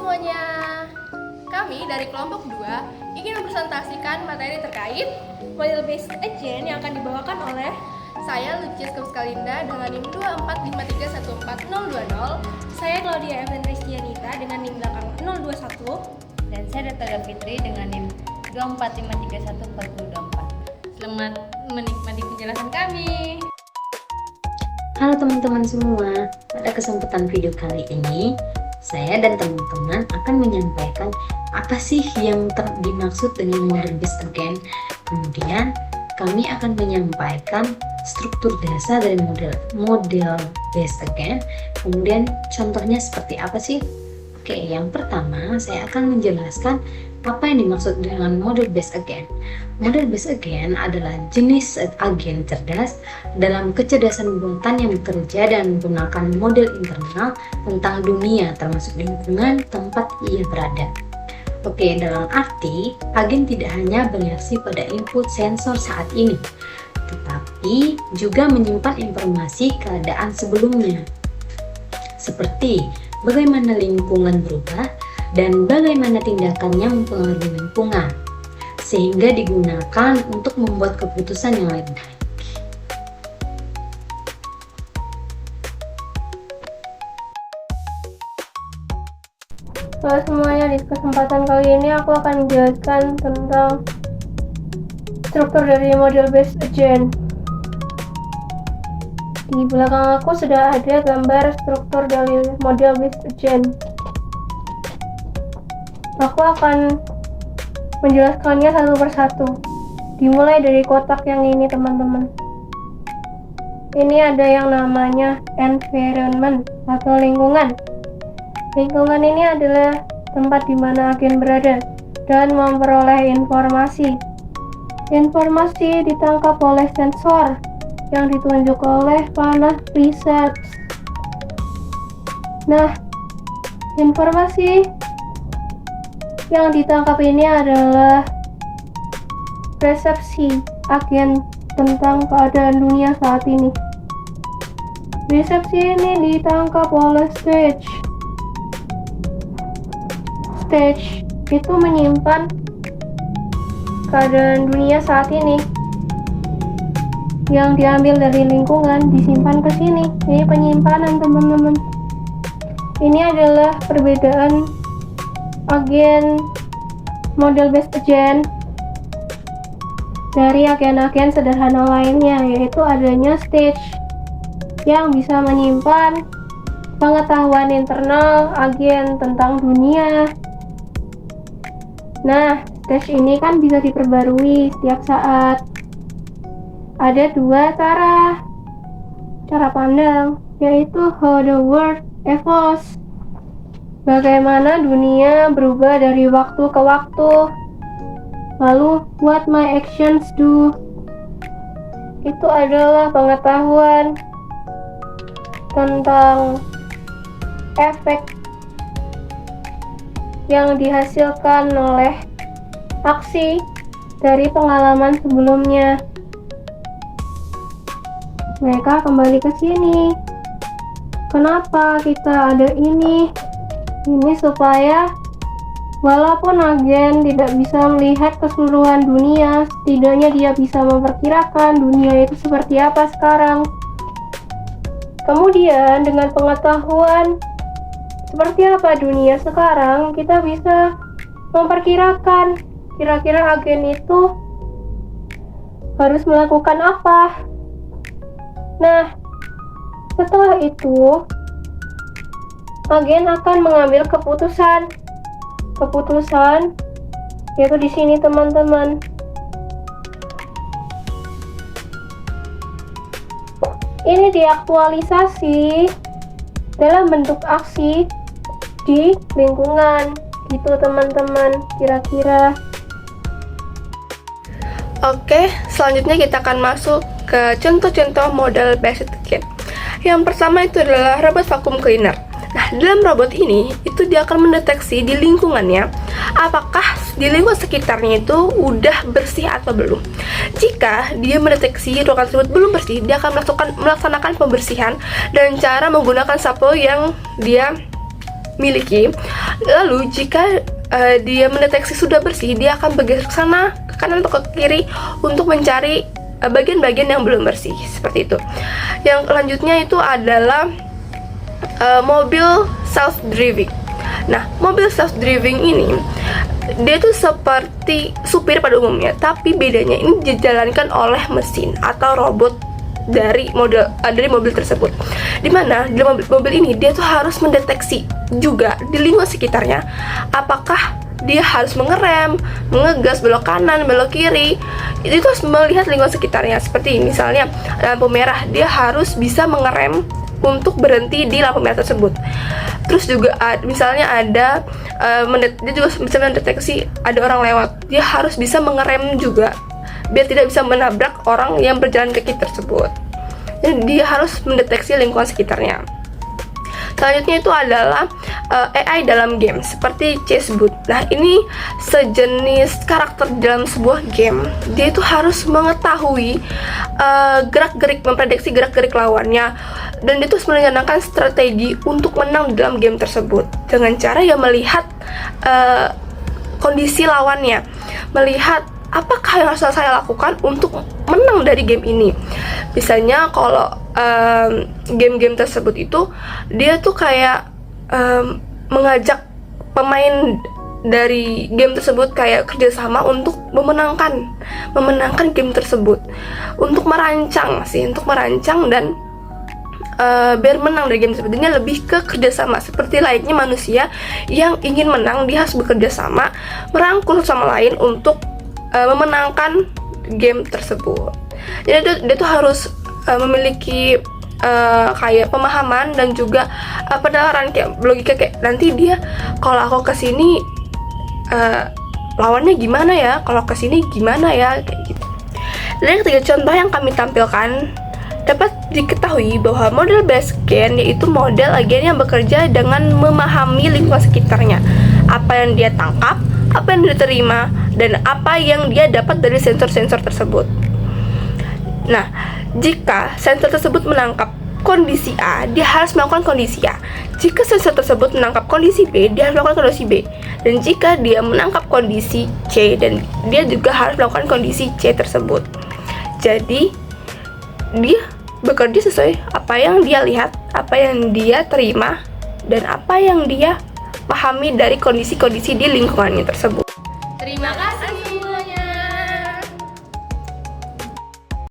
semuanya, kami dari kelompok 2 ingin mempresentasikan materi terkait model based agent yang akan dibawakan oleh saya Lucius Kapskalinda dengan NIM 245314020. Saya Claudia Evan Ristianita dengan NIM belakang 021. Dan saya Dr. Fitri dengan NIM 245314024. Selamat menikmati penjelasan kami. Halo teman-teman semua, pada kesempatan video kali ini saya dan teman-teman akan menyampaikan apa sih yang dimaksud dengan model based agent. Kemudian kami akan menyampaikan struktur dasar dari model based agent. Kemudian contohnya seperti apa sih? Oke, yang pertama saya akan menjelaskan apa yang dimaksud dengan model based agent. Model based agent adalah jenis agen cerdas dalam kecerdasan buatan yang bekerja dan menggunakan model internal tentang dunia termasuk lingkungan tempat ia berada. Oke, dalam arti agen tidak hanya bereaksi pada input sensor saat ini, tetapi juga menyimpan informasi keadaan sebelumnya, seperti bagaimana lingkungan berubah dan bagaimana tindakannya mempengaruhi lingkungan, sehingga digunakan untuk membuat keputusan yang lebih baik. Halo semuanya, di kesempatan kali ini aku akan menjelaskan tentang struktur dari model based agent. Di belakang aku sudah ada gambar struktur dari model based agent. Aku akan menjelaskannya satu persatu. Dimulai dari kotak yang ini, teman-teman. Ini ada yang namanya environment atau lingkungan. Lingkungan ini adalah tempat di mana agen berada dan memperoleh informasi. Informasi ditangkap oleh sensor yang ditunjuk oleh panah riset. Nah, informasi yang ditangkap ini adalah persepsi agen tentang keadaan dunia saat ini. Persepsi ini ditangkap oleh stage. Stage itu menyimpan keadaan dunia saat ini yang diambil dari lingkungan, disimpan ke sini. Ini penyimpanan, teman-teman. Ini adalah perbedaan agen model based agent dari agen-agen sederhana lainnya, yaitu adanya stage yang bisa menyimpan pengetahuan internal agen tentang dunia. Nah, stage ini kan bisa diperbarui setiap saat. Ada dua cara pandang, yaitu how the world evolves. Bagaimana dunia berubah dari waktu ke waktu. Lalu, what my actions do. Itu adalah pengetahuan tentang efek yang dihasilkan oleh aksi dari pengalaman sebelumnya. Mereka kembali ke sini. Kenapa kita ada ini? Ini supaya walaupun agen tidak bisa melihat keseluruhan dunia, setidaknya dia bisa memperkirakan dunia itu seperti apa sekarang. Kemudian dengan pengetahuan seperti apa dunia sekarang, kita bisa memperkirakan kira-kira agen itu harus melakukan apa. Nah, setelah itu agen akan mengambil keputusan yaitu di sini, teman-teman. Ini diaktualisasi dalam bentuk aksi di lingkungan, gitu teman-teman, kira-kira. Oke, selanjutnya kita akan masuk ke contoh-contoh model based agent. Yang pertama itu adalah robot vacuum cleaner. Nah, dalam robot ini, itu dia akan mendeteksi di lingkungannya apakah di lingkungan sekitarnya itu udah bersih atau belum. Jika dia mendeteksi ruangan tersebut belum bersih, dia akan melaksanakan pembersihan dengan cara menggunakan sapu yang dia miliki. Lalu jika dia mendeteksi sudah bersih, dia akan bergeser ke sana, ke kanan atau ke kiri untuk mencari bagian-bagian yang belum bersih, seperti itu. Yang selanjutnya itu adalah mobil self-driving. Nah, mobil self-driving ini dia tuh seperti supir pada umumnya, tapi bedanya ini dijalankan oleh mesin atau robot dari mobil tersebut. Dimana di mobil ini dia tuh harus mendeteksi juga di lingkungan sekitarnya, apakah dia harus mengerem, mengegas, belok kanan, belok kiri. Itu harus melihat lingkungan sekitarnya. Seperti misalnya lampu merah, dia harus bisa mengerem untuk berhenti di lampu merah tersebut. Terus juga misalnya ada dia juga bisa mendeteksi ada orang lewat, dia harus bisa mengerem juga biar tidak bisa menabrak orang yang berjalan kaki tersebut. Jadi dia harus mendeteksi lingkungan sekitarnya. Selanjutnya itu adalah AI dalam game seperti chessbot. Nah, ini sejenis karakter dalam sebuah game. Dia itu harus mengetahui gerak-gerik, memprediksi gerak-gerik lawannya, dan dia itu merencanakan strategi untuk menang dalam game tersebut dengan cara ya melihat kondisi lawannya, melihat apakah yang harus saya lakukan untuk menang dari game ini. Misalnya kalau game-game tersebut itu dia tuh kayak mengajak pemain dari game tersebut kayak kerjasama untuk memenangkan game tersebut, untuk merancang dan biar menang dari game tersebut. Ini lebih ke kerjasama, seperti layaknya manusia yang ingin menang, dia harus bekerja sama, merangkul sama lain untuk memenangkan game tersebut. Jadi dia tuh harus memiliki kayak pemahaman dan juga penalaran, kayak logika, kayak nanti dia kalau aku kesini lawannya gimana ya, kalau kesini gimana ya, kayak gitu. Dan ketiga contoh yang kami tampilkan dapat diketahui bahwa model base gen yaitu model agen yang bekerja dengan memahami lingkungan sekitarnya, apa yang dia tangkap, apa yang dia terima, dan apa yang dia dapat dari sensor-sensor tersebut. Nah, jika sensor tersebut menangkap kondisi A, dia harus melakukan kondisi A. Jika sensor tersebut menangkap kondisi B, dia harus melakukan kondisi B. Dan jika dia menangkap kondisi C, dan dia juga harus melakukan kondisi C tersebut. Jadi, dia bekerja sesuai apa yang dia lihat, apa yang dia terima, dan apa yang dia pahami dari kondisi-kondisi di lingkungannya tersebut. Terima kasih.